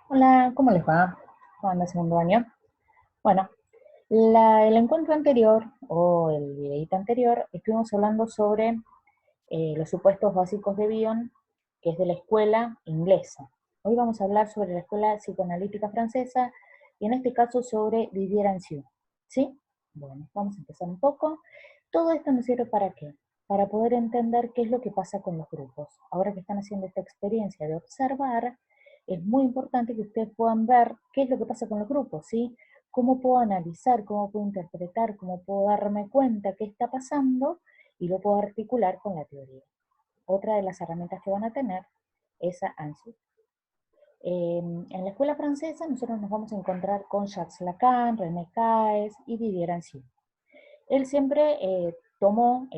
Hola, ¿cómo les va? ¿Cómo anda el segundo año? Bueno, el encuentro anterior o el videíto anterior estuvimos hablando sobre los supuestos básicos de Bion, que es de la escuela inglesa. Hoy vamos a hablar sobre la escuela psicoanalítica francesa y en este caso sobre Didier Ansieu. ¿Sí? Bueno, vamos a empezar un poco. Todo esto nos sirve para qué? Para poder entender qué es lo que pasa con los grupos. Ahora que están haciendo esta experiencia de observar, es muy importante que ustedes puedan ver qué es lo que pasa con los grupos, ¿sí? Cómo puedo analizar, cómo puedo interpretar, cómo puedo darme cuenta qué está pasando y lo puedo articular con la teoría. Otra de las herramientas que van a tener es a ANSI. En la escuela francesa nosotros nos vamos a encontrar con Jacques Lacan, René Caes y Didier Ansieu. Él siempre en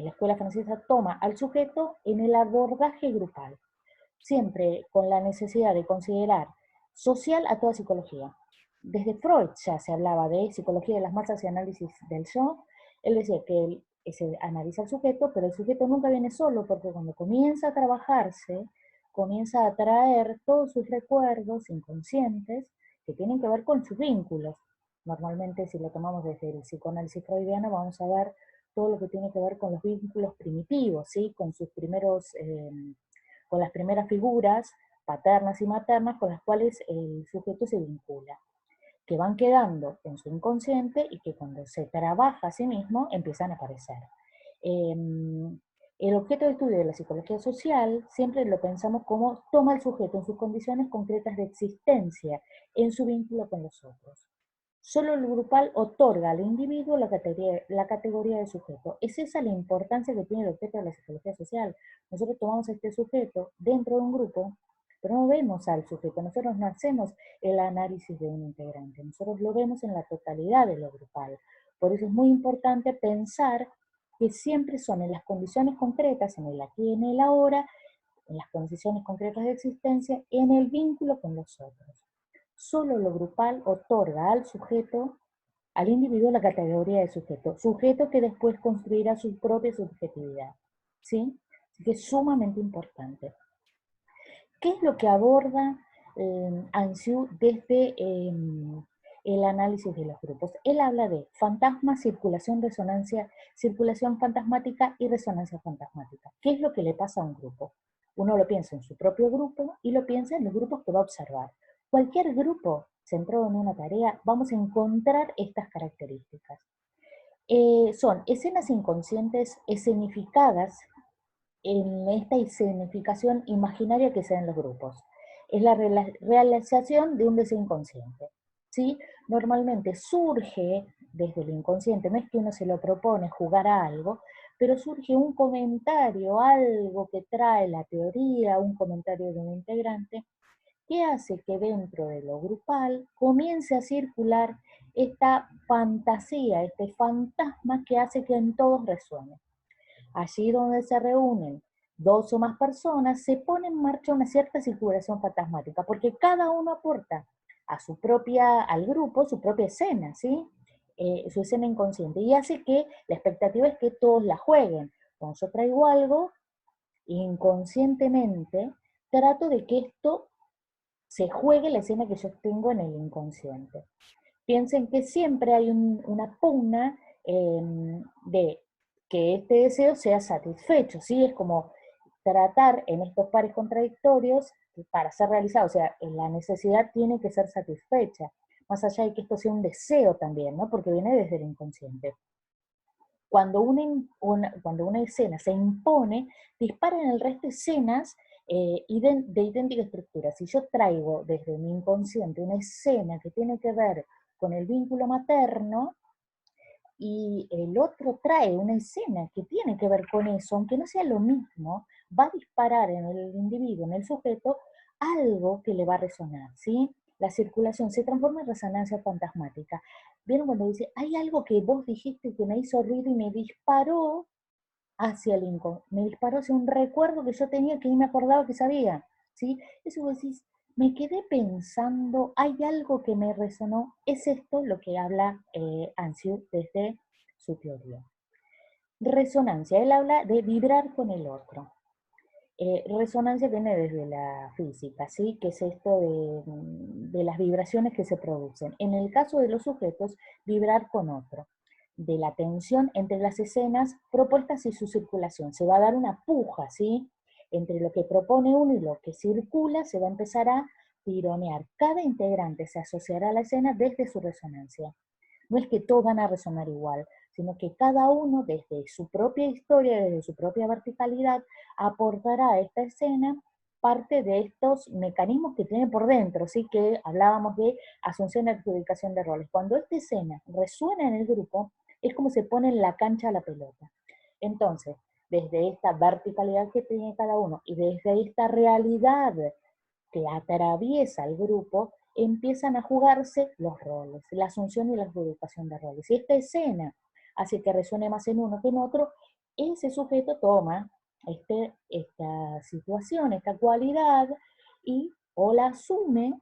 la escuela francesa toma al sujeto en el abordaje grupal, siempre con la necesidad de considerar social a toda psicología. Desde Freud ya se hablaba de psicología de las masas y análisis del yo. Él decía que él se analiza el sujeto, pero el sujeto nunca viene solo, porque cuando comienza a trabajarse, comienza a traer todos sus recuerdos inconscientes que tienen que ver con sus vínculos. Normalmente, si lo tomamos desde el psicoanálisis freudiano, vamos a ver todo lo que tiene que ver con los vínculos primitivos, ¿sí? Con sus primeros con las primeras figuras paternas y maternas con las cuales el sujeto se vincula, que van quedando en su inconsciente y que cuando se trabaja a sí mismo empiezan a aparecer. Eh, el objeto de estudio de la psicología social siempre lo pensamos como toma el sujeto en sus condiciones concretas de existencia, en su vínculo con los otros. Solo el grupal otorga al individuo la categoría de sujeto. Es esa la importancia que tiene el objeto de la psicología social. Nosotros tomamos este sujeto dentro de un grupo, pero no vemos al sujeto. Nosotros no hacemos el análisis de un integrante. Nosotros lo vemos en la totalidad de lo grupal. Por eso es muy importante pensar que siempre son en las condiciones concretas, en el aquí y en el ahora, en las condiciones concretas de existencia, en el vínculo con los otros. Solo lo grupal otorga al sujeto, al individuo, la categoría de sujeto, sujeto que después construirá su propia subjetividad. ¿Sí? Así que es sumamente importante. ¿Qué es lo que aborda Ansieu desde el análisis de los grupos? Él habla de fantasma, circulación, resonancia, circulación fantasmática y resonancia fantasmática. ¿Qué es lo que le pasa a un grupo? Uno lo piensa en su propio grupo y lo piensa en los grupos que va a observar. Cualquier grupo centrado en una tarea, vamos a encontrar estas características. Son escenas inconscientes escenificadas en esta escenificación imaginaria que se da en los grupos. Es la realización de un deseo inconsciente. ¿Sí? Normalmente surge desde el inconsciente, no es que uno se lo propone jugar a algo, pero surge un comentario, algo que trae la teoría, un comentario de un integrante, que hace que dentro de lo grupal comience a circular esta fantasía, este fantasma que hace que en todos resuene. Allí donde se reúnen dos o más personas, se pone en marcha una cierta circulación fantasmática, porque cada uno aporta al grupo su propia escena, ¿sí? Su escena inconsciente, y hace que la expectativa es que todos la jueguen. Cuando yo traigo algo, inconscientemente, trato de que esto se juegue la escena que yo tengo en el inconsciente. Piensen que siempre hay una pugna de que este deseo sea satisfecho, ¿sí? Es como tratar en estos pares contradictorios para ser realizado, o sea, la necesidad tiene que ser satisfecha, más allá de que esto sea un deseo también, ¿no? Porque viene desde el inconsciente. Cuando una escena se impone, dispara en el resto de escenas de idéntica estructura. Si yo traigo desde mi inconsciente una escena que tiene que ver con el vínculo materno y el otro trae una escena que tiene que ver con eso, aunque no sea lo mismo, va a disparar en el individuo, en el sujeto, algo que le va a resonar, ¿sí? La circulación se transforma en resonancia fantasmática. ¿Vieron cuando dice, hay algo que vos dijiste que me hizo ruido y me disparó hacia el me disparó hacia un recuerdo que yo tenía que ni me acordaba que sabía, ¿sí? Eso vos decís, me quedé pensando, hay algo que me resonó, es esto lo que habla Ansieu desde su teoría. Resonancia, él habla de vibrar con el otro. Resonancia viene desde la física, ¿sí? Que es esto de las vibraciones que se producen. En el caso de los sujetos, vibrar con otro. De la tensión entre las escenas propuestas y su circulación. Se va a dar una puja, ¿sí? Entre lo que propone uno y lo que circula, se va a empezar a tironear. Cada integrante se asociará a la escena desde su resonancia. No es que todos van a resonar igual, sino que cada uno desde su propia historia, desde su propia verticalidad, aportará a esta escena parte de estos mecanismos que tiene por dentro, ¿sí? Que hablábamos de asunción y adjudicación de roles. Cuando esta escena resuena en el grupo, es como se pone en la cancha la pelota. Entonces, desde esta verticalidad que tiene cada uno y desde esta realidad que atraviesa el grupo, empiezan a jugarse los roles, la asunción y la adjudicación de roles. Si esta escena hace que resuene más en uno que en otro, ese sujeto toma esta situación, esta cualidad, y o la asume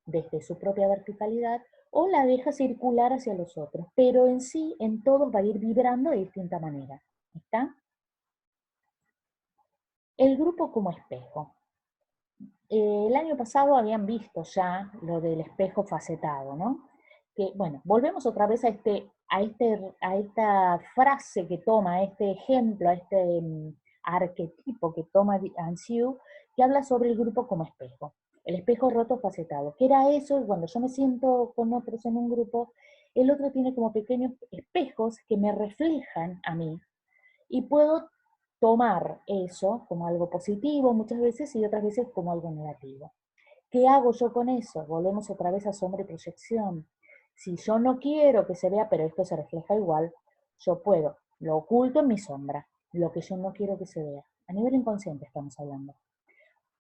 desde su propia verticalidad o la deja circular hacia los otros, pero en sí, en todos va a ir vibrando de distinta manera. ¿Está? El grupo como espejo. El año pasado habían visto ya lo del espejo facetado, ¿no? Que, bueno, volvemos otra vez a esta frase que toma, a este ejemplo, a este arquetipo que toma Ansiu, que habla sobre el grupo como espejo. El espejo roto facetado. ¿Qué era eso? Cuando yo me siento con otros en un grupo, el otro tiene como pequeños espejos que me reflejan a mí y puedo tomar eso como algo positivo muchas veces y otras veces como algo negativo. ¿Qué hago yo con eso? Volvemos otra vez a sombra y proyección. Si yo no quiero que se vea, pero esto se refleja igual, yo puedo, lo oculto en mi sombra, lo que yo no quiero que se vea. A nivel inconsciente estamos hablando.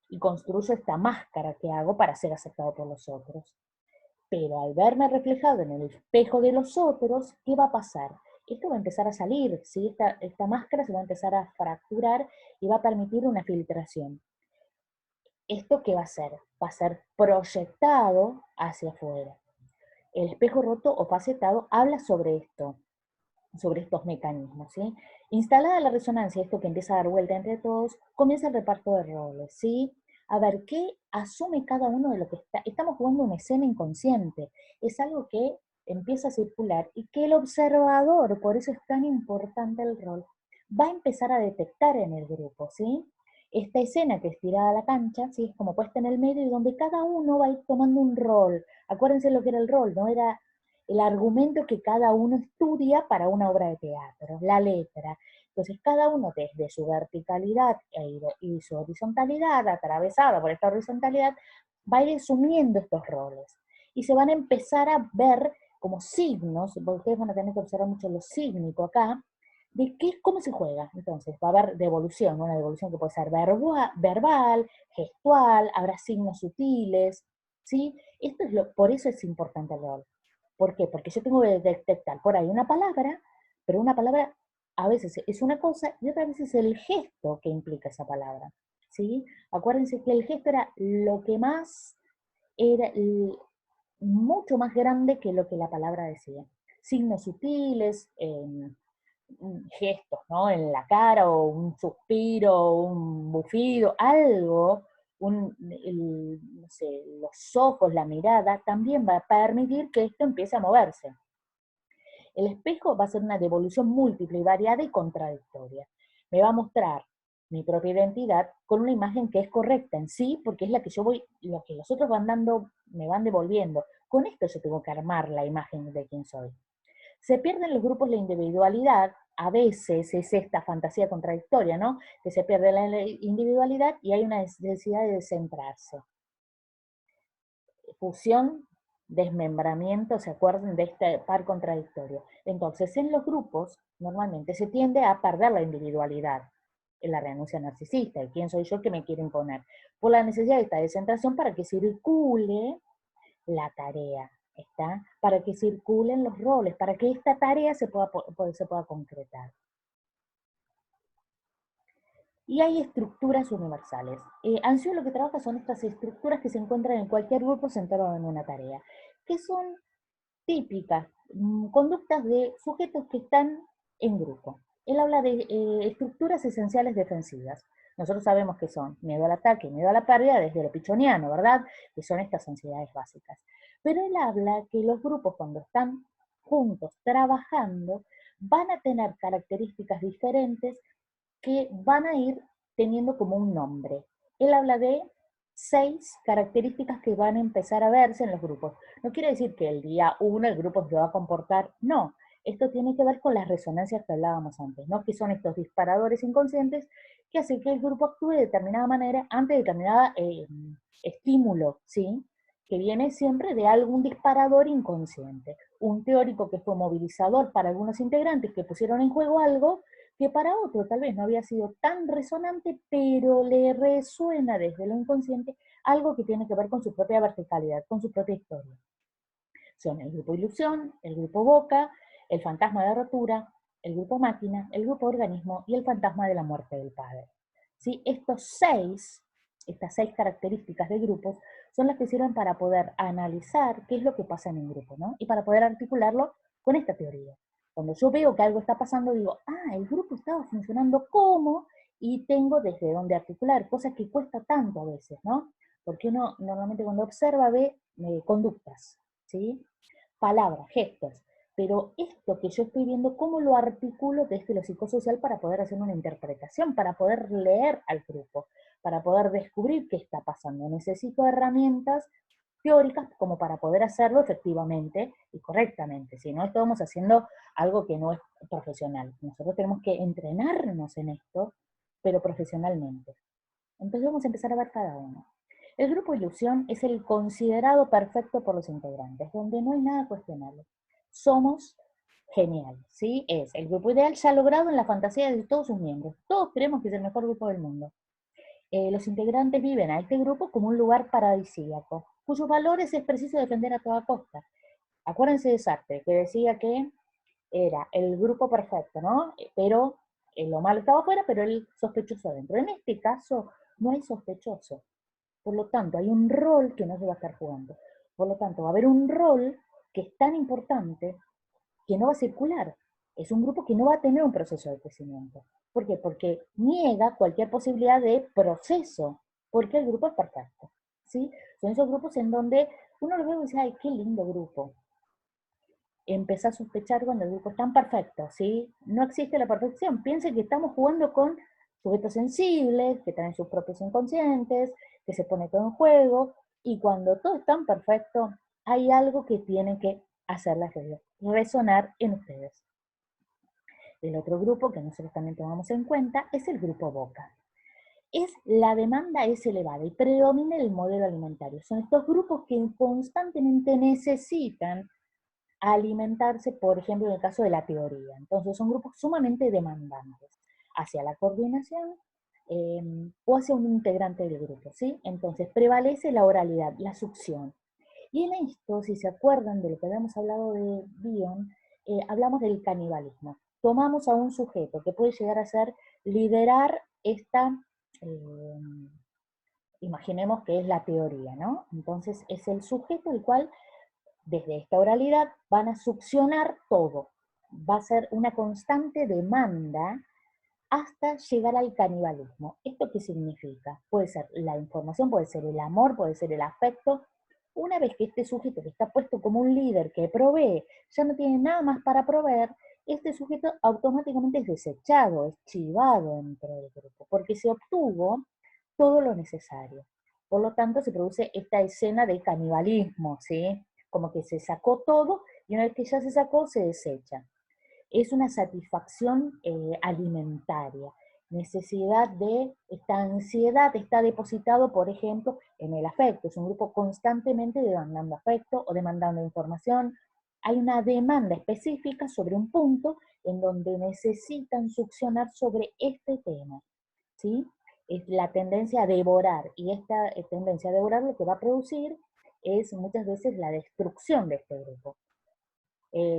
Y construyo esta máscara que hago para ser aceptado por los otros. Pero al verme reflejado en el espejo de los otros, ¿qué va a pasar? Esto va a empezar a salir, ¿sí? Esta máscara se va a empezar a fracturar y va a permitir una filtración. ¿Esto qué va a ser? Va a ser proyectado hacia afuera. El espejo roto o facetado habla sobre esto, sobre estos mecanismos, ¿sí? Instalada la resonancia, esto que empieza a dar vuelta entre todos, comienza el reparto de roles, ¿sí? A ver, ¿qué asume cada uno de lo que está? Estamos jugando una escena inconsciente, es algo que empieza a circular y que el observador, por eso es tan importante el rol, va a empezar a detectar en el grupo, ¿sí? Esta escena que es tirada a la cancha, ¿sí? Es como puesta en el medio y donde cada uno va a ir tomando un rol. Acuérdense lo que era el rol, ¿no? Era el argumento que cada uno estudia para una obra de teatro, la letra. Entonces, cada uno desde su verticalidad y su horizontalidad, atravesada por esta horizontalidad, va a ir asumiendo estos roles. Y se van a empezar a ver como signos, porque ustedes van a tener que observar mucho lo sígnico acá, de qué, cómo se juega. Entonces, va a haber devolución, una devolución que puede ser verbal, gestual, habrá signos sutiles, ¿sí? Por eso es importante el rol. ¿Por qué? Porque yo tengo que detectar por ahí una palabra, pero una palabra a veces es una cosa y otras veces es el gesto que implica esa palabra. ¿Sí? Acuérdense que el gesto era lo que más, era mucho más grande que lo que la palabra decía. Signos sutiles, gestos, ¿no? En la cara, o un suspiro, un bufido, algo, no sé, los ojos, la mirada, también va a permitir que esto empiece a moverse. El espejo va a ser una devolución múltiple y variada y contradictoria. Me va a mostrar mi propia identidad con una imagen que es correcta en sí, porque es la que yo voy, lo que los otros van dando, me van devolviendo. Con esto yo tengo que armar la imagen de quién soy. Se pierde en los grupos la individualidad, a veces es esta fantasía contradictoria, ¿no? Que se pierde la individualidad y hay una necesidad de descentrarse. Fusión, desmembramiento, ¿se acuerdan de este par contradictorio? Entonces, en los grupos, normalmente se tiende a perder la individualidad, en la renuncia narcisista, y quién soy yo que me quiero imponer, por la necesidad de esta descentración para que circule la tarea, ¿está? Para que circulen los roles, para que esta tarea se pueda concretar. Y hay estructuras universales. Ansio lo que trabaja son estas estructuras que se encuentran en cualquier grupo centrado en una tarea, que son típicas, conductas de sujetos que están en grupo. Él habla de estructuras esenciales defensivas. nosotros sabemos que son miedo al ataque, miedo a la pérdida desde lo pichoniano, ¿verdad? Que son estas ansiedades básicas. Pero él habla que los grupos cuando están juntos trabajando van a tener características diferentes que van a ir teniendo como un nombre. Él habla de 6 características que van a empezar a verse en los grupos. No quiere decir que el día 1 el grupo se va a comportar, no. Esto tiene que ver con las resonancias que hablábamos antes, ¿no? Que son estos disparadores inconscientes que hacen que el grupo actúe de determinada manera ante determinada estímulo, ¿sí? Que viene siempre de algún disparador inconsciente. Un teórico que fue movilizador para algunos integrantes que pusieron en juego algo que para otro tal vez no había sido tan resonante, pero le resuena desde lo inconsciente algo que tiene que ver con su propia verticalidad, con su propia historia. Son el grupo ilusión, el grupo boca, el fantasma de rotura, el grupo máquina, el grupo organismo y el fantasma de la muerte del padre. ¿Sí? Estas seis características de grupos son las que sirven para poder analizar qué es lo que pasa en un grupo, ¿no? Y para poder articularlo con esta teoría. Cuando yo veo que algo está pasando, digo, el grupo estaba funcionando como, y tengo desde dónde articular, cosas que cuesta tanto a veces, ¿no? Porque uno normalmente cuando observa ve conductas, ¿sí? Palabras, gestos, pero esto que yo estoy viendo, ¿cómo lo articulo desde lo psicosocial para poder hacer una interpretación, para poder leer al grupo, para poder descubrir qué está pasando? Necesito herramientas teóricas como para poder hacerlo efectivamente y correctamente, si no estamos haciendo algo que no es profesional. Nosotros tenemos que entrenarnos en esto, pero profesionalmente. Entonces vamos a empezar a ver cada uno. El grupo ilusión es el considerado perfecto por los integrantes, donde no hay nada cuestionable. Somos geniales, ¿sí? Es el grupo ideal ya logrado en la fantasía de todos sus miembros. Todos creemos que es el mejor grupo del mundo. Los integrantes viven a este grupo como un lugar paradisíaco, cuyos valores es preciso defender a toda costa. Acuérdense de Sartre, que decía que era el grupo perfecto, ¿no? Pero lo malo estaba afuera, pero el sospechoso adentro. En este caso, no hay sospechoso. Por lo tanto, hay un rol que no se va a estar jugando. Por lo tanto, va a haber un rol que es tan importante que no va a circular. Es un grupo que no va a tener un proceso de crecimiento. ¿Por qué? Porque niega cualquier posibilidad de proceso, porque el grupo es perfecto. ¿Sí? Son esos grupos en donde uno lo ve y dice, ay, qué lindo grupo. Empieza a sospechar cuando el grupo es tan perfecto, ¿sí? No existe la perfección. Piense que estamos jugando con sujetos sensibles, que tienen sus propios inconscientes, que se pone todo en juego, y cuando todo es tan perfecto, hay algo que tiene que hacerles resonar en ustedes. El otro grupo que nosotros también tomamos en cuenta es el grupo boca. La demanda es elevada y predomina el modelo alimentario. Son estos grupos que constantemente necesitan alimentarse, por ejemplo, en el caso de la teoría. Entonces, son grupos sumamente demandantes hacia la coordinación o hacia un integrante del grupo, ¿sí? Entonces, prevalece la oralidad, la succión. Y en esto, si se acuerdan de lo que habíamos hablado de Bion, hablamos del canibalismo. Tomamos a un sujeto que puede llegar a ser liderar esta, eh, imaginemos que es la teoría, ¿no? Entonces, es el sujeto el cual desde esta oralidad van a succionar todo. Va a ser una constante demanda hasta llegar al canibalismo. ¿Esto qué significa? Puede ser la información, puede ser el amor, puede ser el afecto. Una vez que este sujeto que está puesto como un líder que provee ya no tiene nada más para proveer, este sujeto automáticamente es desechado, es chivado dentro del grupo, porque se obtuvo todo lo necesario. Por lo tanto, se produce esta escena de canibalismo, ¿sí? Como que se sacó todo y una vez que ya se sacó, se desecha. Es una satisfacción alimentaria, necesidad de, esta ansiedad está depositado, por ejemplo, en el afecto. Es un grupo constantemente demandando afecto o demandando información. Hay una demanda específica sobre un punto en donde necesitan succionar sobre este tema, ¿sí? Es la tendencia a devorar, y esta tendencia a devorar lo que va a producir es muchas veces la destrucción de este grupo.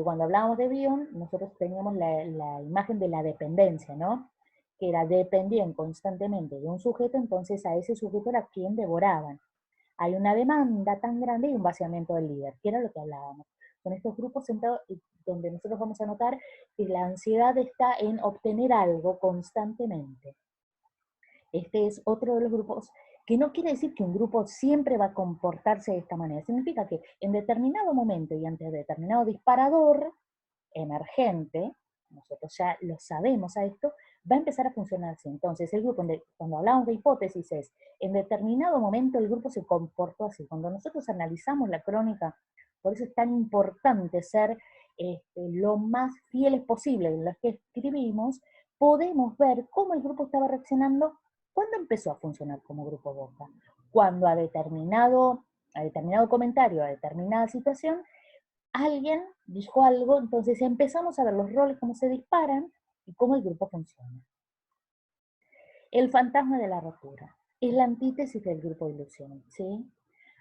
Cuando hablábamos de Bion, nosotros teníamos la imagen de la dependencia, ¿no? Que era dependían constantemente de un sujeto, entonces a ese sujeto era quien devoraban. Hay una demanda tan grande y un vaciamiento del líder, que era lo que hablábamos. Con estos grupos sentados, donde nosotros vamos a notar que la ansiedad está en obtener algo constantemente. Este es otro de los grupos, que no quiere decir que un grupo siempre va a comportarse de esta manera. Significa que en determinado momento y ante determinado disparador emergente, nosotros ya lo sabemos a esto, va a empezar a funcionar así. Entonces, el grupo, cuando hablamos de hipótesis, es en determinado momento el grupo se comportó así. Cuando nosotros analizamos la crónica, por eso es tan importante ser lo más fieles posible en los que escribimos, podemos ver cómo el grupo estaba reaccionando cuando empezó a funcionar como grupo Boca. Cuando a determinado comentario, a determinada situación, alguien dijo algo, entonces empezamos a ver los roles, cómo se disparan y cómo el grupo funciona. El fantasma de la rotura es la antítesis del grupo de ilusión, ¿sí?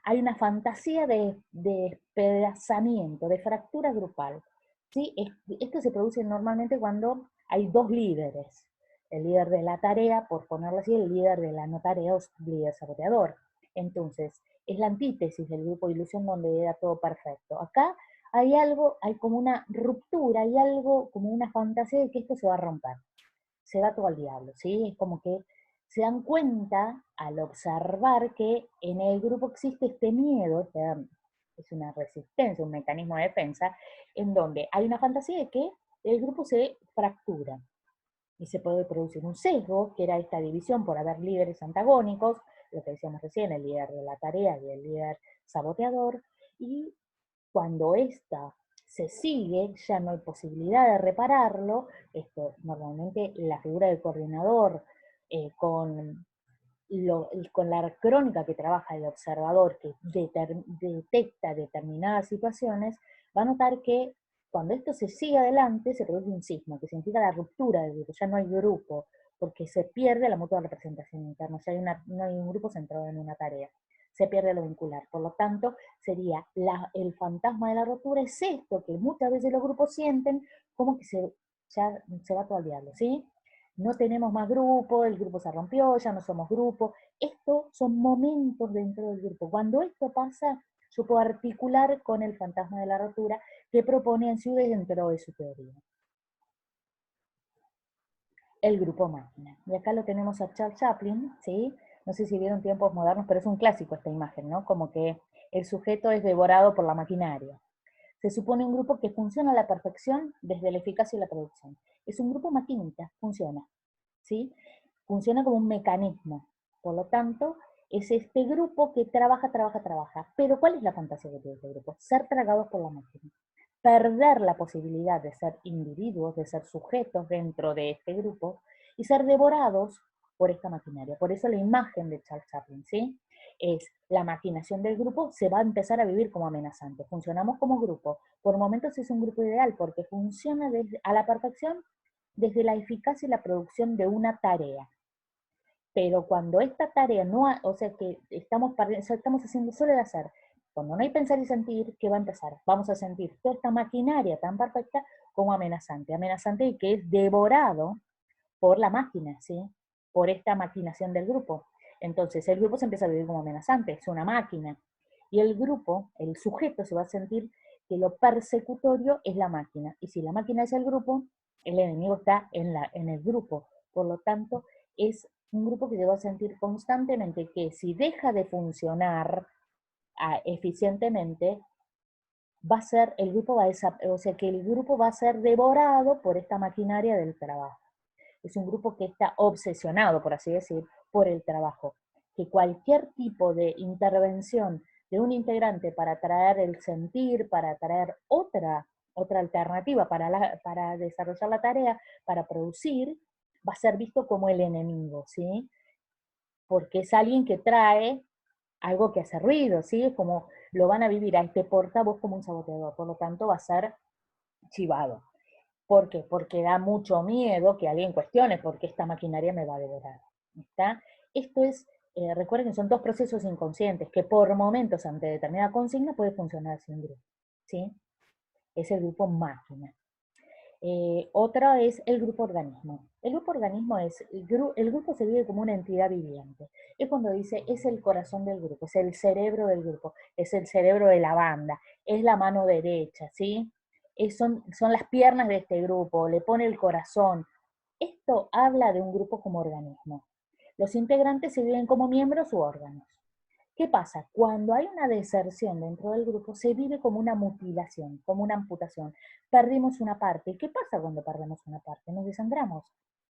Hay una fantasía de despedazamiento, de fractura grupal, ¿sí? Esto se produce normalmente cuando hay dos líderes, el líder de la tarea, por ponerlo así, el líder de la no tarea o líder saboteador. Entonces, es la antítesis del grupo de ilusión donde era todo perfecto. Acá hay algo, hay como una ruptura, hay algo como una fantasía de que esto se va a romper, se va todo al diablo, ¿sí? Es como que se dan cuenta al observar que en el grupo existe este miedo, es una resistencia, un mecanismo de defensa, en donde hay una fantasía de que el grupo se fractura y se puede producir un sesgo, que era esta división por haber líderes antagónicos, lo que decíamos recién, el líder de la tarea y el líder saboteador, y cuando esta se sigue, ya no hay posibilidad de repararlo. Esto normalmente la figura del coordinador con la crónica que trabaja el observador que detecta determinadas situaciones, va a notar que cuando esto se sigue adelante se produce un cisma, que significa la ruptura del grupo, ya no hay grupo, porque se pierde la mutua representación interna, ya no hay un grupo centrado en una tarea, se pierde lo vincular. Por lo tanto, sería el fantasma de la ruptura, es esto que muchas veces los grupos sienten como que ya se va todo al diablo, ¿sí? No tenemos más grupo, el grupo se rompió, ya no somos grupo. Estos son momentos dentro del grupo. Cuando esto pasa, yo puedo articular con el fantasma de la rotura que propone Ansiude dentro de su teoría. El grupo máquina. Y acá lo tenemos a Charles Chaplin, ¿sí? No sé si vieron Tiempos Modernos, pero es un clásico esta imagen, ¿no? Como que el sujeto es devorado por la maquinaria. Se supone un grupo que funciona a la perfección desde la eficacia y la producción. Es un grupo maquinita, funciona, ¿sí? Funciona como un mecanismo. Por lo tanto, es este grupo que trabaja, trabaja, trabaja. Pero ¿cuál es la fantasía que tiene este grupo? Ser tragados por la máquina. Perder la posibilidad de ser individuos, de ser sujetos dentro de este grupo y ser devorados por esta maquinaria. Por eso la imagen de Charles Chaplin, ¿sí? Es la maquinación del grupo, se va a empezar a vivir como amenazante. Funcionamos como grupo. Por momentos es un grupo ideal porque funciona a la perfección desde la eficacia y la producción de una tarea. Pero cuando esta tarea no, o sea que estamos haciendo solo de hacer, cuando no hay pensar y sentir, ¿qué va a empezar? Vamos a sentir toda esta maquinaria tan perfecta como amenazante y que es devorado por la máquina, ¿sí? Por esta maquinación del grupo. Entonces el grupo se empieza a vivir como amenazante, es una máquina. Y el grupo, el sujeto se va a sentir que lo persecutorio es la máquina. Y si la máquina es el grupo, el enemigo está en el grupo. Por lo tanto, es un grupo que se va a sentir constantemente que si deja de funcionar eficientemente, o sea que el grupo va a ser devorado por esta maquinaria del trabajo. Es un grupo que está obsesionado, por así decir, por el trabajo. Que cualquier tipo de intervención de un integrante para traer el sentir, para traer otra alternativa para desarrollar la tarea, para producir, va a ser visto como el enemigo, ¿sí? Porque es alguien que trae algo que hace ruido, ¿sí? Es como lo van a vivir a este portavoz como un saboteador, por lo tanto va a ser chivado. ¿Por qué? Porque da mucho miedo que alguien cuestione por qué esta maquinaria me va a devorar. ¿Está? Esto es, recuerden que son dos procesos inconscientes que por momentos ante determinada consigna puede funcionar sin grupo. ¿Sí? Es el grupo máquina. Otra es el grupo organismo. El grupo organismo es, el grupo se vive como una entidad viviente. Es cuando dice, es el corazón del grupo, es el cerebro del grupo, es el cerebro de la banda, es la mano derecha, ¿sí? Son las piernas de este grupo, le pone el corazón. Esto habla de un grupo como organismo. Los integrantes se viven como miembros u órganos. ¿Qué pasa? Cuando hay una deserción dentro del grupo, se vive como una mutilación, como una amputación. Perdimos una parte. ¿Y qué pasa cuando perdemos una parte? Nos desangramos.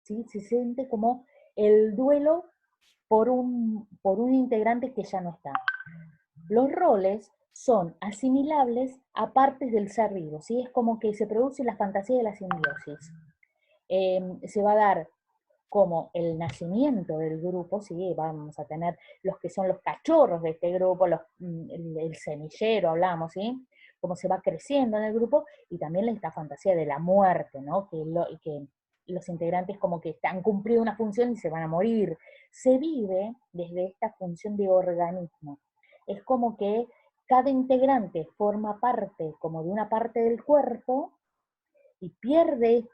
¿Sí? Se siente como el duelo por un integrante que ya no está. Los roles son asimilables a partes del ser vivo, ¿sí? Es como que se produce la fantasía de la simbiosis. Se va a dar como el nacimiento del grupo, ¿sí? Vamos a tener los que son los cachorros de este grupo, el semillero, hablamos, ¿sí? Cómo se va creciendo en el grupo, y también esta fantasía de la muerte, ¿no? Que los integrantes como que han cumplido una función y se van a morir. Se vive desde esta función de organismo. Es como que cada integrante forma parte como de una parte del cuerpo y pierde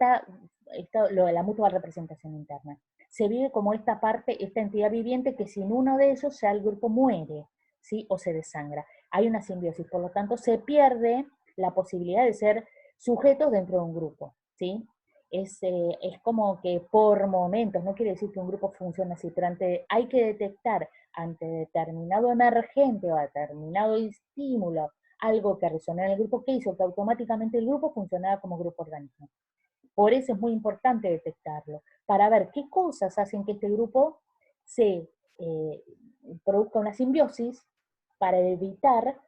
lo de la mutua representación interna. Se vive como esta parte, esta entidad viviente que sin uno de ellos ya el grupo muere, ¿sí? O se desangra. Hay una simbiosis, por lo tanto se pierde la posibilidad de ser sujetos dentro de un grupo, ¿sí? Es como que por momentos, no quiere decir que un grupo funcione así, pero hay que detectar ante determinado emergente o determinado estímulo algo que resonó en el grupo, que hizo que automáticamente el grupo funcionara como grupo organismo. Por eso es muy importante detectarlo, para ver qué cosas hacen que este grupo se produzca una simbiosis para evitar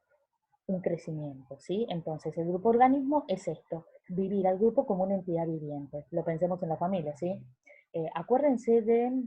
un crecimiento, ¿sí? Entonces, el grupo organismo es esto, vivir al grupo como una entidad viviente. Lo pensemos en la familia, ¿sí? Acuérdense de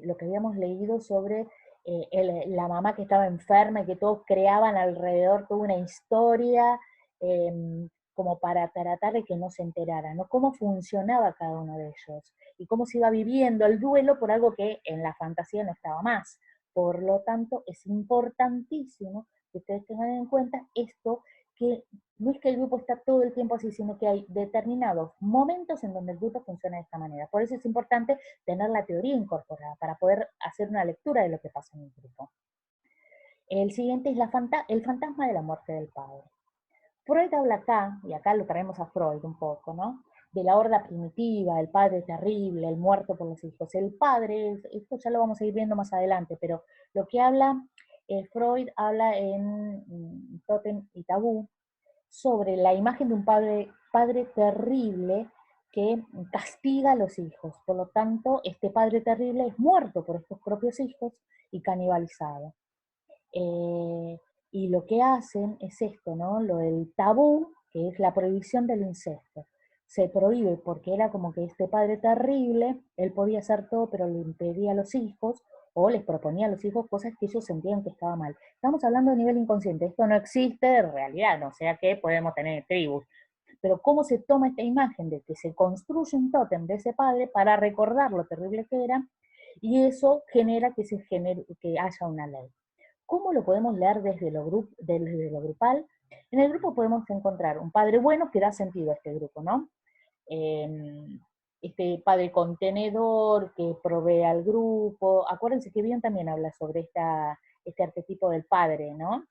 lo que habíamos leído sobre la mamá que estaba enferma y que todos creaban alrededor toda una historia eh, como para tratar de que no se enterara, ¿no? Cómo funcionaba cada uno de ellos y cómo se iba viviendo el duelo por algo que en la fantasía no estaba más. Por lo tanto, es importantísimo que ustedes tengan en cuenta esto, que no es que el grupo está todo el tiempo así, sino que hay determinados momentos en donde el grupo funciona de esta manera. Por eso es importante tener la teoría incorporada para poder hacer una lectura de lo que pasa en el grupo. El siguiente es el fantasma de la muerte del padre. Freud habla acá, y acá lo traemos a Freud un poco, ¿no? De la horda primitiva, el padre terrible, el muerto por los hijos. El padre, esto ya lo vamos a ir viendo más adelante, pero lo que habla Freud habla en Tótem y Tabú sobre la imagen de un padre terrible que castiga a los hijos. Por lo tanto, este padre terrible es muerto por estos propios hijos y canibalizado. Eh, y lo que hacen es esto, ¿no? Lo del tabú, que es la prohibición del incesto. Se prohíbe porque era como que este padre terrible, él podía hacer todo, pero le impedía a los hijos, o les proponía a los hijos cosas que ellos sentían que estaba mal. Estamos hablando a nivel inconsciente, esto no existe de realidad, no sea que podemos tener tribus, pero cómo se toma esta imagen de que se construye un tótem de ese padre para recordar lo terrible que era, y eso genera que haya una ley. ¿Cómo lo podemos leer desde lo grupal? En el grupo podemos encontrar un padre bueno que da sentido a este grupo, ¿no? Este padre contenedor que provee al grupo. Acuérdense que bien también habla sobre este arquetipo del padre, ¿no?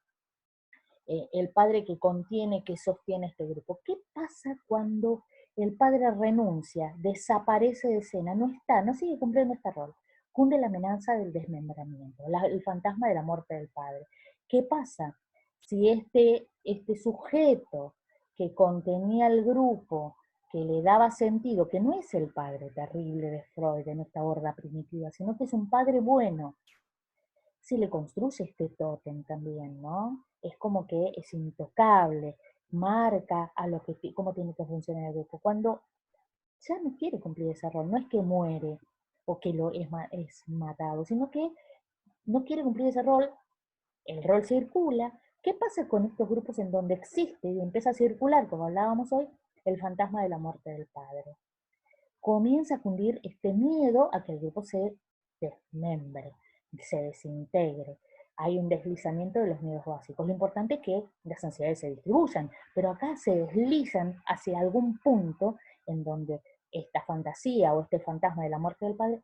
El padre que contiene, que sostiene este grupo. ¿Qué pasa cuando el padre renuncia, desaparece de escena, no está, no sigue cumpliendo este rol? Cunde la amenaza del desmembramiento, el fantasma de la muerte del padre. ¿Qué pasa si este sujeto que contenía el grupo, que le daba sentido, que no es el padre terrible de Freud en esta horda primitiva, sino que es un padre bueno, se le construye este tótem también, ¿no? Es como que es intocable, marca a lo que, cómo tiene que funcionar el grupo. Cuando ya no quiere cumplir ese rol, no es que muere o que es matado, sino que no quiere cumplir ese rol, el rol circula. ¿Qué pasa con estos grupos en donde existe y empieza a circular, como hablábamos hoy, el fantasma de la muerte del padre? Comienza a cundir este miedo a que el grupo se desmembre, se desintegre. Hay un deslizamiento de los miedos básicos. Lo importante es que las ansiedades se distribuyan, pero acá se deslizan hacia algún punto en donde esta fantasía o este fantasma de la muerte del padre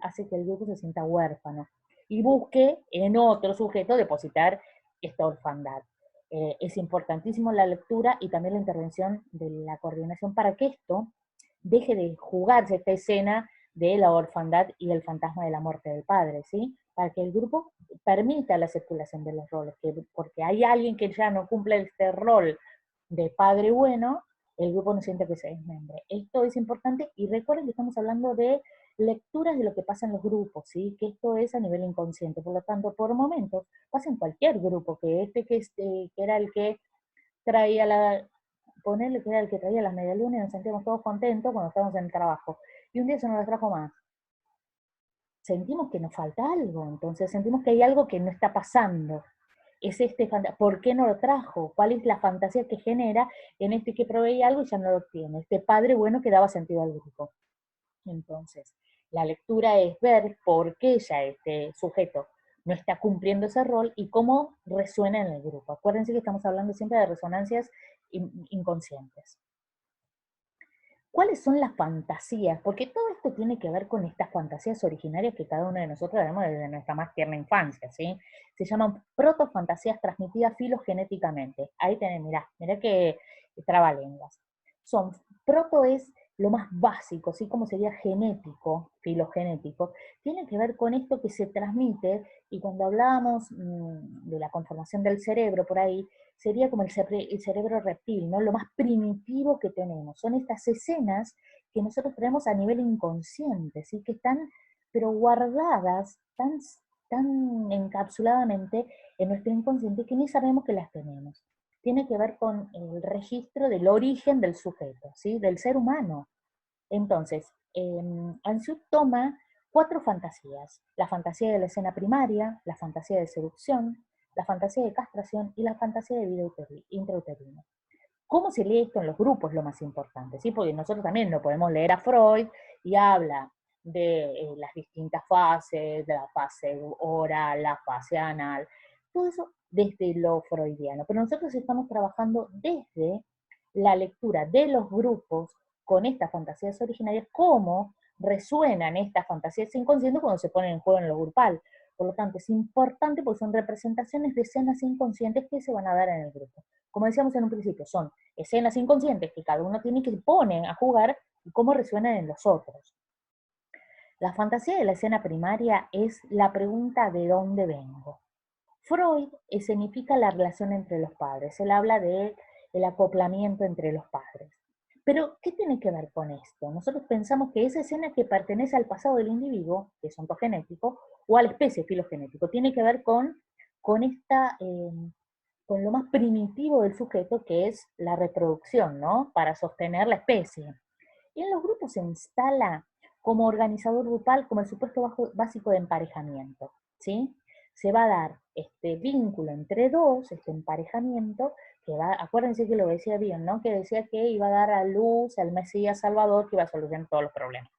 hace que el grupo se sienta huérfano y busque en otro sujeto depositar esta orfandad. Es importantísimo la lectura y también la intervención de la coordinación para que esto deje de jugarse esta escena de la orfandad y del fantasma de la muerte del padre, ¿sí? Para que el grupo permita la circulación de los roles, porque hay alguien que ya no cumple este rol de padre bueno, el grupo no siente que se desmembre. Esto es importante y recuerden que estamos hablando de lecturas de lo que pasa en los grupos, ¿sí? Que esto es a nivel inconsciente, por lo tanto, por momentos pasa en cualquier grupo, que era el que traía ponerle que era el que traía las medialunas y nos sentíamos todos contentos cuando estábamos en el trabajo. Y un día se nos las trajo más. Sentimos que nos falta algo, entonces sentimos que hay algo que no está pasando. Es ¿por qué no lo trajo? ¿Cuál es la fantasía que genera en este que proveía algo y ya no lo tiene? Este padre bueno que daba sentido al grupo. Entonces, la lectura es ver por qué ya este sujeto no está cumpliendo ese rol y cómo resuena en el grupo. Acuérdense que estamos hablando siempre de resonancias inconscientes. ¿Cuáles son las fantasías? Porque todo esto tiene que ver con estas fantasías originarias que cada uno de nosotros tenemos desde nuestra más tierna infancia, ¿sí? Se llaman protofantasías transmitidas filogenéticamente. Ahí tenés, mirá que trabalenguas. Proto es lo más básico, ¿sí? Como sería genético, filogenético, tiene que ver con esto que se transmite, y cuando hablábamos de la conformación del cerebro por ahí, sería como el cerebro reptil, ¿no? Lo más primitivo que tenemos. Son estas escenas que nosotros tenemos a nivel inconsciente, ¿sí? Que están, pero guardadas tan encapsuladamente en nuestro inconsciente que ni sabemos que las tenemos. Tiene que ver con el registro del origen del sujeto, ¿sí? Del ser humano. Entonces, Ansiud toma 4 fantasías: la fantasía de la escena primaria, la fantasía de seducción, la fantasía de castración y la fantasía de vida intrauterina. ¿Cómo se lee esto en los grupos? Lo más importante, ¿sí? Porque nosotros también no podemos leer a Freud y habla de las distintas fases, de la fase oral, la fase anal, todo eso desde lo freudiano. Pero nosotros estamos trabajando desde la lectura de los grupos con estas fantasías originarias, cómo resuenan estas fantasías inconscientes cuando se ponen en juego en lo grupal. Por lo tanto, es importante porque son representaciones de escenas inconscientes que se van a dar en el grupo. Como decíamos en un principio, son escenas inconscientes que cada uno tiene que poner a jugar y cómo resuenan en los otros. La fantasía de la escena primaria es la pregunta ¿de dónde vengo? Freud escenifica la relación entre los padres. Él habla de el acoplamiento entre los padres. Pero, ¿qué tiene que ver con esto? Nosotros pensamos que esa escena que pertenece al pasado del individuo, que es ontogenético, o a la especie filogenético, tiene que ver con con lo más primitivo del sujeto, que es la reproducción, ¿no? Para sostener la especie. Y en los grupos se instala como organizador grupal, como el supuesto básico de emparejamiento, ¿sí? Se va a dar este vínculo entre dos, este emparejamiento, acuérdense que lo decía bien, ¿no? Que decía que iba a dar a luz al Mesías Salvador que iba a solucionar todos los problemas.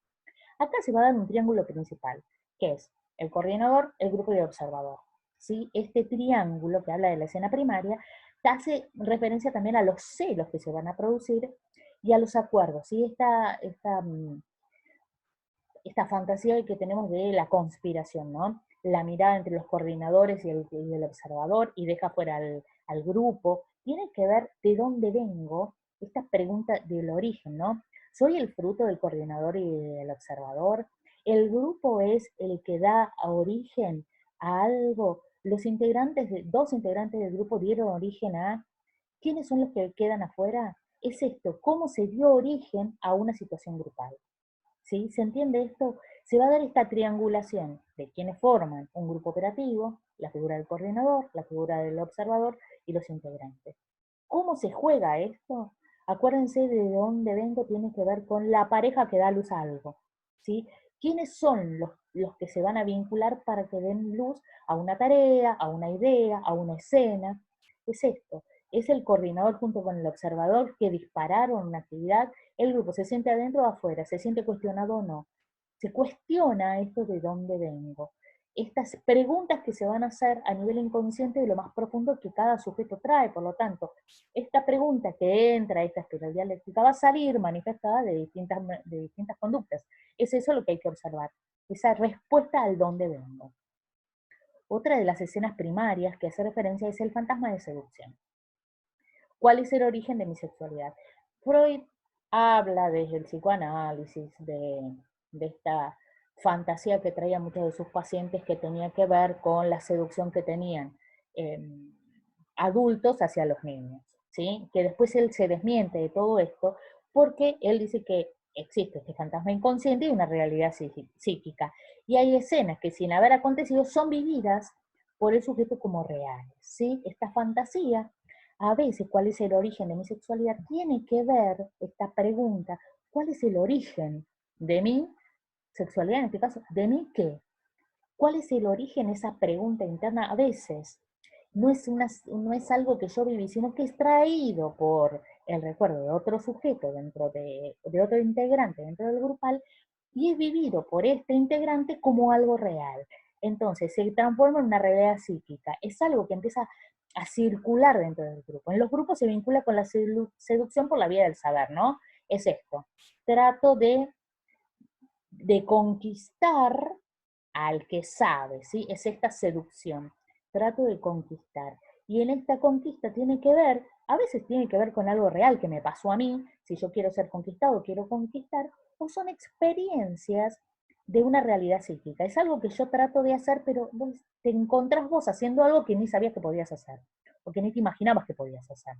Acá se va a dar un triángulo principal, que es el coordinador, el grupo y el observador. ¿Sí? Este triángulo que habla de la escena primaria hace referencia también a los celos que se van a producir y a los acuerdos. ¿Sí? Esta fantasía que tenemos de la conspiración, ¿no? La mirada entre los coordinadores y el observador y deja fuera al grupo. Tiene que ver de dónde vengo, esta pregunta del origen, ¿no? ¿Soy el fruto del coordinador y del observador? ¿El grupo es el que da origen a algo? Dos integrantes del grupo dieron origen a, ¿quiénes son los que quedan afuera? Es esto, ¿cómo se dio origen a una situación grupal? ¿Sí? ¿Se entiende esto? Se va a dar esta triangulación de quienes forman un grupo operativo, la figura del coordinador, la figura del observador y los integrantes. ¿Cómo se juega esto? Acuérdense de dónde vengo, tiene que ver con la pareja que da luz a algo. ¿Sí? ¿Quiénes son los que se van a vincular para que den luz a una tarea, a una idea, a una escena? Es esto. Es el coordinador junto con el observador que dispararon una actividad. El grupo se siente adentro o afuera, se siente cuestionado o no. Se cuestiona esto de dónde vengo. Estas preguntas que se van a hacer a nivel inconsciente de lo más profundo que cada sujeto trae. Por lo tanto, esta pregunta que entra a esta espiral dialéctica va a salir manifestada de distintas conductas. Es eso lo que hay que observar, esa respuesta al dónde vengo. Otra de las escenas primarias que hace referencia es el fantasma de seducción. ¿Cuál es el origen de mi sexualidad? Freud habla desde el psicoanálisis de esta fantasía que traían muchos de sus pacientes que tenía que ver con la seducción que tenían adultos hacia los niños, ¿sí? Que después él se desmiente de todo esto porque él dice que existe este fantasma inconsciente y una realidad psíquica. Y hay escenas que sin haber acontecido son vividas por el sujeto como reales, ¿sí? Esta fantasía, a veces, ¿cuál es el origen de mi sexualidad? Tiene que ver, esta pregunta, ¿cuál es el origen de mi sexualidad, en este caso? ¿De mí qué? ¿Cuál es el origen? Esa pregunta interna a veces no es algo que yo viví, sino que es traído por el recuerdo de otro sujeto dentro de otro integrante dentro del grupal y es vivido por este integrante como algo real. Entonces se transforma en una realidad psíquica. Es algo que empieza a circular dentro del grupo. En los grupos se vincula con la seducción por la vía del saber, ¿no? Es esto. Trato de conquistar al que sabe, ¿sí? Es esta seducción. Trato de conquistar. Y en esta conquista tiene que ver, a veces tiene que ver con algo real que me pasó a mí, si yo quiero ser conquistado, quiero conquistar, o son experiencias de una realidad psíquica. Es algo que yo trato de hacer, pero vos te encontrás vos haciendo algo que ni sabías que podías hacer, o que ni te imaginabas que podías hacer.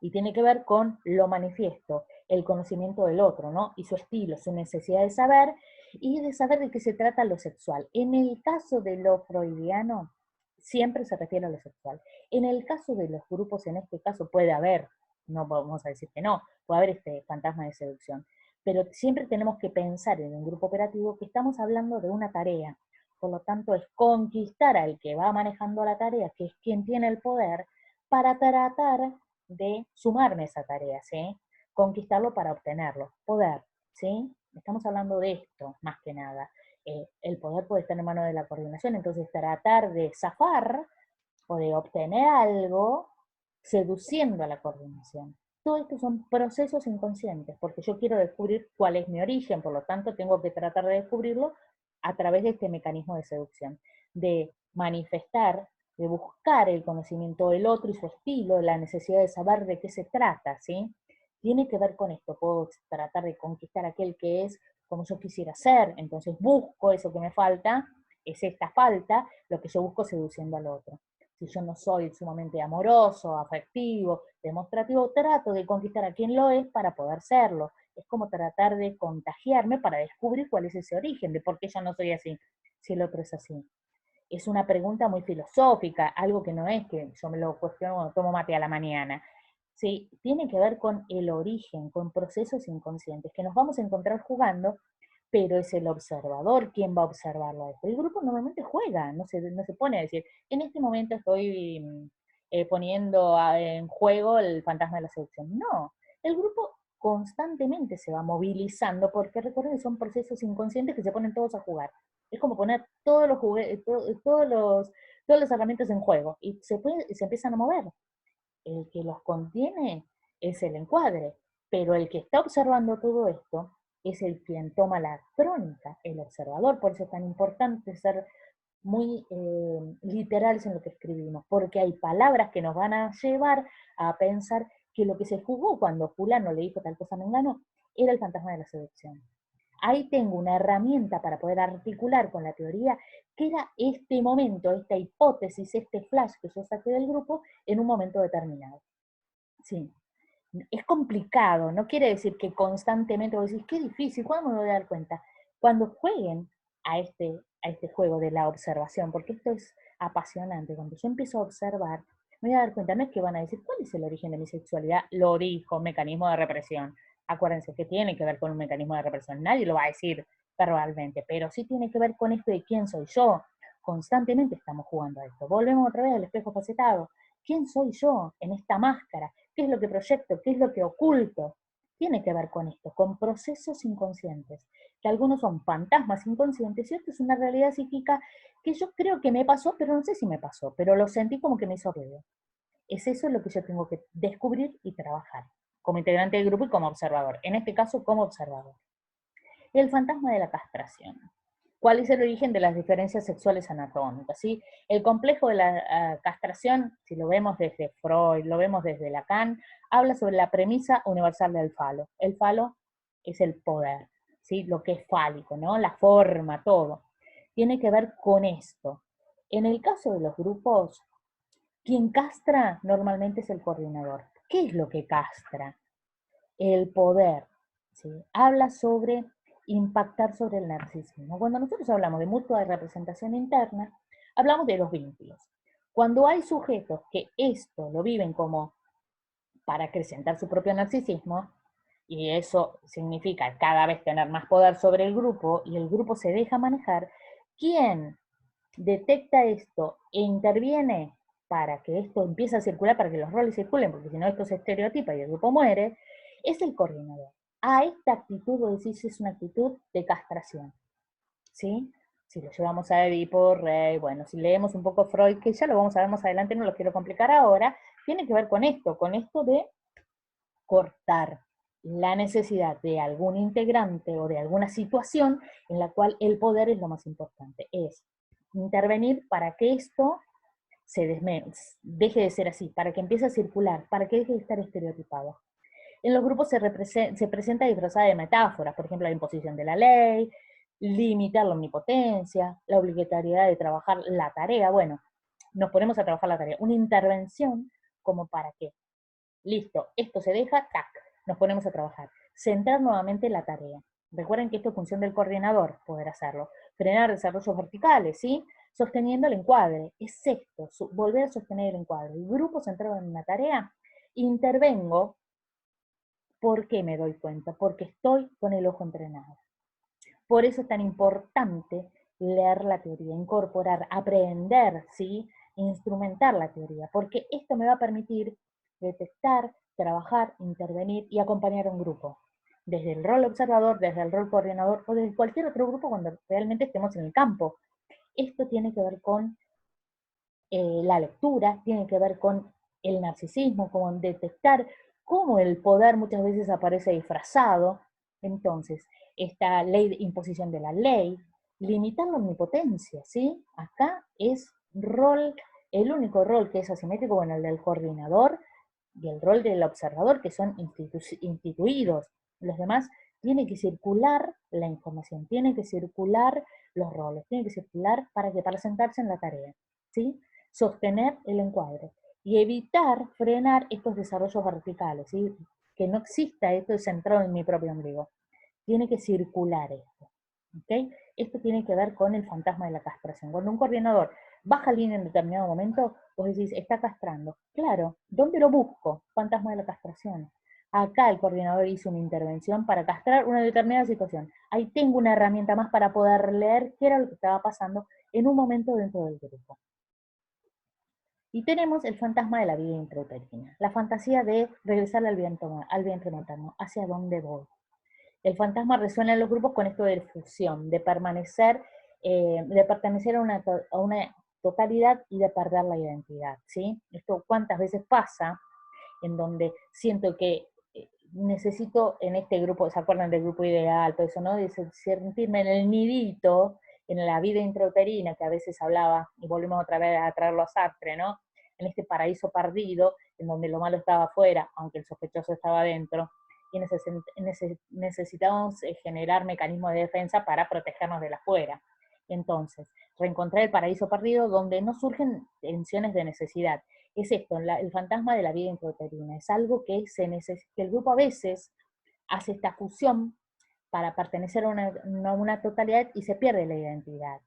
Y tiene que ver con lo manifiesto, el conocimiento del otro, ¿no? Y su estilo, su necesidad de saber y de saber de qué se trata lo sexual. En el caso de lo freudiano, siempre se refiere a lo sexual. En el caso de los grupos, en este caso puede haber, no vamos a decir que no, puede haber este fantasma de seducción, pero siempre tenemos que pensar en un grupo operativo que estamos hablando de una tarea. Por lo tanto, es conquistar al que va manejando la tarea, que es quien tiene el poder, para tratar de sumarme a esa tarea, ¿sí? Conquistarlo para obtenerlo, poder, ¿sí? Estamos hablando de esto, más que nada. El poder puede estar en manos de la coordinación, entonces tratar de zafar o de obtener algo seduciendo a la coordinación. Todo esto son procesos inconscientes, porque yo quiero descubrir cuál es mi origen, por lo tanto tengo que tratar de descubrirlo a través de este mecanismo de seducción, de manifestar, de buscar el conocimiento del otro y su estilo, la necesidad de saber de qué se trata, ¿sí? Tiene que ver con esto, puedo tratar de conquistar aquel que es como yo quisiera ser, entonces busco eso que me falta, es esta falta, lo que yo busco seduciendo al otro. Si yo no soy sumamente amoroso, afectivo, demostrativo, trato de conquistar a quien lo es para poder serlo. Es como tratar de contagiarme para descubrir cuál es ese origen, de por qué yo no soy así, si el otro es así. Es una pregunta muy filosófica, algo que no es que yo me lo cuestiono cuando tomo mate a la mañana. Sí, tiene que ver con el origen, con procesos inconscientes que nos vamos a encontrar jugando, pero es el observador quien va a observarlo a esto. El grupo normalmente juega, no se pone a decir, en este momento estoy poniendo en juego el fantasma de la seducción. No, el grupo constantemente se va movilizando porque recuerden que son procesos inconscientes que se ponen todos a jugar. Es como poner todos los todas las herramientas en juego y se empiezan a mover. El que los contiene es el encuadre, pero el que está observando todo esto es el quien toma la crónica, el observador. Por eso es tan importante ser muy literales en lo que escribimos, porque hay palabras que nos van a llevar a pensar que lo que se jugó cuando fulano le dijo tal cosa a Mengano era el fantasma de la seducción. Ahí tengo una herramienta para poder articular con la teoría que era este momento, esta hipótesis, este flash que yo saqué del grupo en un momento determinado. Sí, es complicado, no quiere decir que constantemente vos decís, qué difícil, ¿cuándo me voy a dar cuenta? Cuando jueguen a este juego de la observación, porque esto es apasionante, cuando yo empiezo a observar, me voy a dar cuenta, no es que van a decir, ¿cuál es el origen de mi sexualidad? Lo dijo, mecanismo de represión. Acuérdense que tiene que ver con un mecanismo de represión, nadie lo va a decir verbalmente, pero sí tiene que ver con esto de quién soy yo. Constantemente estamos jugando a esto. Volvemos otra vez al espejo facetado. ¿Quién soy yo en esta máscara? ¿Qué es lo que proyecto? ¿Qué es lo que oculto? Tiene que ver con esto, con procesos inconscientes, que algunos son fantasmas inconscientes y esto es una realidad psíquica que yo creo que me pasó, pero no sé si me pasó, pero lo sentí como que me hizo ruido. Es eso lo que yo tengo que descubrir y trabajar, como integrante del grupo y como observador, en este caso como observador. El fantasma de la castración. ¿Cuál es el origen de las diferencias sexuales anatómicas? ¿Sí? El complejo de la castración, si lo vemos desde Freud, lo vemos desde Lacan, habla sobre la premisa universal del falo. El falo es el poder. ¿sí? Lo que es fálico, ¿no? La forma, todo. Tiene que ver con esto. En el caso de los grupos, quien castra normalmente es el coordinador. ¿Qué es lo que castra? El poder, ¿sí? Habla sobre impactar sobre el narcisismo. Cuando nosotros hablamos de mutua representación interna, hablamos de los vínculos. Cuando hay sujetos que esto lo viven como para acrecentar su propio narcisismo, y eso significa cada vez tener más poder sobre el grupo, y el grupo se deja manejar, quien detecta esto e interviene para que esto empiece a circular, para que los roles circulen, porque si no esto se estereotipa y el grupo muere, es el coordinador. A esta actitud, vos decís, es una actitud de castración, ¿sí? Si lo llevamos a Edipo Rey, bueno, si leemos un poco Freud, que ya lo vamos a ver más adelante, no lo quiero complicar ahora, tiene que ver con esto de cortar la necesidad de algún integrante o de alguna situación en la cual el poder es lo más importante. Es intervenir para que esto deje de ser así, para que empiece a circular, para que deje de estar estereotipado. En los grupos se presenta disfrazada de metáforas, por ejemplo, la imposición de la ley, limitar la omnipotencia, la obligatoriedad de trabajar la tarea. Bueno, nos ponemos a trabajar la tarea. Una intervención como para que, listo, esto se deja, tac, nos ponemos a trabajar. Centrar nuevamente la tarea. Recuerden que esto es función del coordinador, poder hacerlo. Frenar desarrollos verticales, ¿sí? Sosteniendo el encuadre. Es esto, volver a sostener el encuadre. El grupo centrado en una tarea, intervengo. ¿Por qué me doy cuenta? Porque estoy con el ojo entrenado. Por eso es tan importante leer la teoría, incorporar, aprender, ¿sí? Instrumentar la teoría, porque esto me va a permitir detectar, trabajar, intervenir y acompañar a un grupo. Desde el rol observador, desde el rol coordinador o desde cualquier otro grupo cuando realmente estemos en el campo. Esto tiene que ver con la lectura, tiene que ver con el narcisismo, con detectar cómo el poder muchas veces aparece disfrazado. Entonces, esta ley de imposición de la ley, limitar la omnipotencia, ¿sí? Acá es rol, el único rol que es asimétrico, bueno, el del coordinador y el rol del observador, que son instituidos. Los demás, tiene que circular la información, tiene que circular los roles, tiene que circular para sentarse en la tarea, ¿sí? Sostener el encuadre y evitar frenar estos desarrollos verticales, ¿sí? Que no exista esto centrado en mi propio ombligo. Tiene que circular esto. ¿Okay? Esto tiene que ver con el fantasma de la castración. Cuando un coordinador baja línea en determinado momento, vos decís, está castrando. Claro, ¿dónde lo busco? Fantasma de la castración. Acá el coordinador hizo una intervención para castrar una determinada situación. Ahí tengo una herramienta más para poder leer qué era lo que estaba pasando en un momento dentro del grupo. Y tenemos el fantasma de la vida intrauterina, la fantasía de regresar al vientre materno, hacia dónde voy. El fantasma resuena en los grupos con esto de fusión, de pertenecer a una totalidad y de perder la identidad, ¿sí? Esto cuántas veces pasa en donde siento que necesito en este grupo, ¿se acuerdan del grupo ideal? Todo eso, ¿no? De sentirme en el nidito, en la vida intrauterina, que a veces hablaba, y volvemos otra vez a traerlo a Sartre, ¿no? En este paraíso perdido, en donde lo malo estaba afuera, aunque el sospechoso estaba adentro, y necesitamos generar mecanismos de defensa para protegernos de la afuera. Entonces, reencontrar el paraíso perdido donde no surgen tensiones de necesidad. Es esto, el fantasma de la vida intrauterina. Es algo que el grupo a veces hace esta fusión para pertenecer a una totalidad y se pierde la identidad.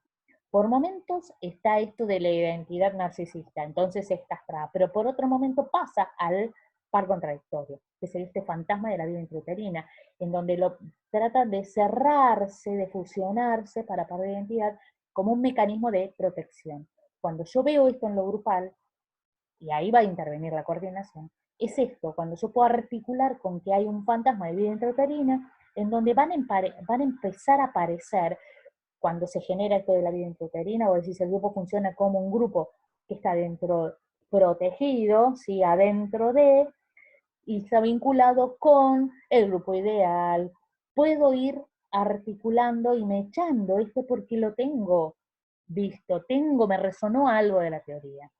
Por momentos está esto de la identidad narcisista, entonces es castrada, pero por otro momento pasa al par contradictorio, que es este fantasma de la vida intrauterina, en donde lo trata de cerrarse, de fusionarse para perder identidad como un mecanismo de protección. Cuando yo veo esto en lo grupal, y ahí va a intervenir la coordinación, es esto, cuando yo puedo articular con que hay un fantasma de vida intrauterina, en donde van a empezar a aparecer, cuando se genera esto de la vida intrauterina, o decir, el grupo funciona como un grupo que está dentro, protegido, ¿sí? Adentro de, y está vinculado con el grupo ideal. Puedo ir articulando y mechando esto porque lo tengo visto, me resonó algo de la teoría.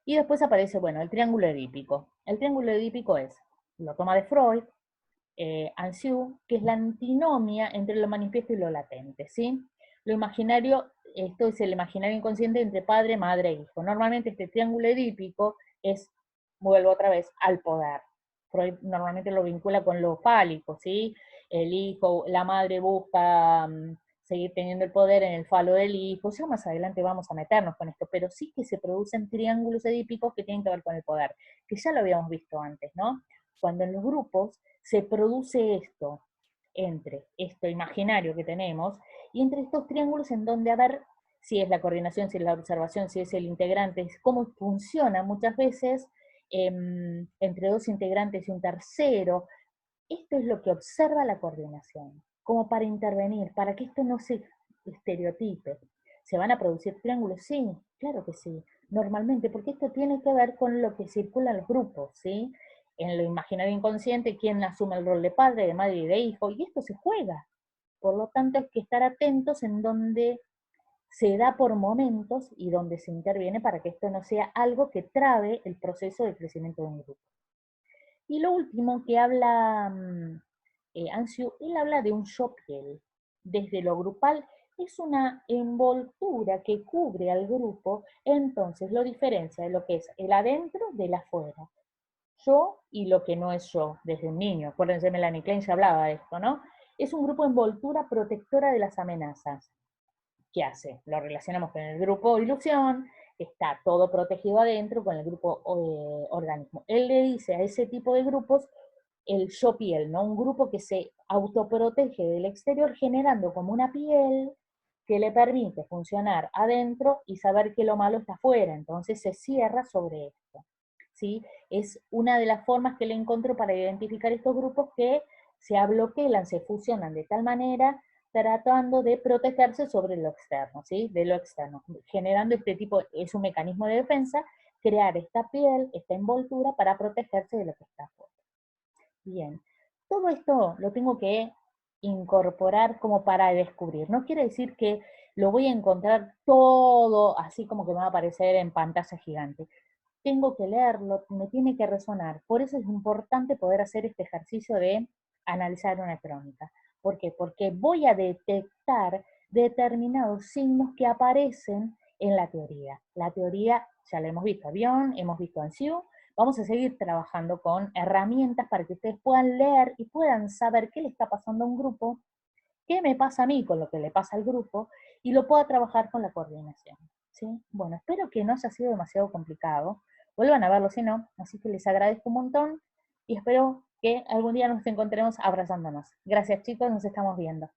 Y después aparece, bueno, el triángulo edípico. El triángulo edípico lo toma de Freud, Ansiu, que es la antinomia entre lo manifiesto y lo latente, ¿sí? Lo imaginario, esto es el imaginario inconsciente entre padre, madre e hijo. Normalmente este triángulo edípico es, vuelvo otra vez, al poder. Freud normalmente lo vincula con lo fálico, ¿sí? El hijo, la madre busca seguir teniendo el poder en el falo del hijo. Ya más adelante vamos a meternos con esto, pero sí que se producen triángulos edípicos que tienen que ver con el poder, que ya lo habíamos visto antes, ¿no? Cuando en los grupos se produce esto entre esto imaginario que tenemos y entre estos triángulos en donde a ver si es la coordinación, si es la observación, si es el integrante, cómo funciona muchas veces entre dos integrantes y un tercero. Esto es lo que observa la coordinación, como para intervenir, para que esto no se estereotipe. ¿Se van a producir triángulos? Sí, claro que sí, normalmente, porque esto tiene que ver con lo que circula en los grupos, ¿sí? En lo imaginario inconsciente, quién asume el rol de padre, de madre y de hijo, y esto se juega. Por lo tanto, hay que estar atentos en donde se da por momentos y donde se interviene para que esto no sea algo que trabe el proceso de crecimiento de un grupo. Y lo último que habla Ansiu, él habla de un Schopiel. Desde lo grupal es una envoltura que cubre al grupo, entonces lo diferencia de lo que es el adentro del afuera. Yo y lo que no es yo, desde un niño. Acuérdense, Melanie Klein ya hablaba de esto, ¿no? Es un grupo envoltura protectora de las amenazas. ¿Qué hace? Lo relacionamos con el grupo ilusión, está todo protegido adentro con el grupo organismo. Él le dice a ese tipo de grupos el yo piel, ¿no? Un grupo que se autoprotege del exterior generando como una piel que le permite funcionar adentro y saber que lo malo está afuera, entonces se cierra sobre esto, ¿sí? Es una de las formas que le encontró para identificar estos grupos que se abloquelan, se fusionan de tal manera tratando de protegerse sobre lo externo, ¿sí? De lo externo, generando este tipo, es un mecanismo de defensa, crear esta piel, esta envoltura para protegerse de lo que está afuera. Bien, todo esto lo tengo que incorporar como para descubrir. No quiere decir que lo voy a encontrar todo así como que me va a aparecer en pantalla gigante. Tengo que leerlo, me tiene que resonar. Por eso es importante poder hacer este ejercicio de analizar una crónica. ¿Por qué? Porque voy a detectar determinados signos que aparecen en la teoría. La teoría, ya la hemos visto, avión, hemos visto Ansiu, vamos a seguir trabajando con herramientas para que ustedes puedan leer y puedan saber qué le está pasando a un grupo, qué me pasa a mí con lo que le pasa al grupo, y lo pueda trabajar con la coordinación. ¿Sí? Bueno, espero que no haya sido demasiado complicado. Vuelvan a verlo si no, así que les agradezco un montón y espero que algún día nos encontremos abrazándonos. Gracias chicos, nos estamos viendo.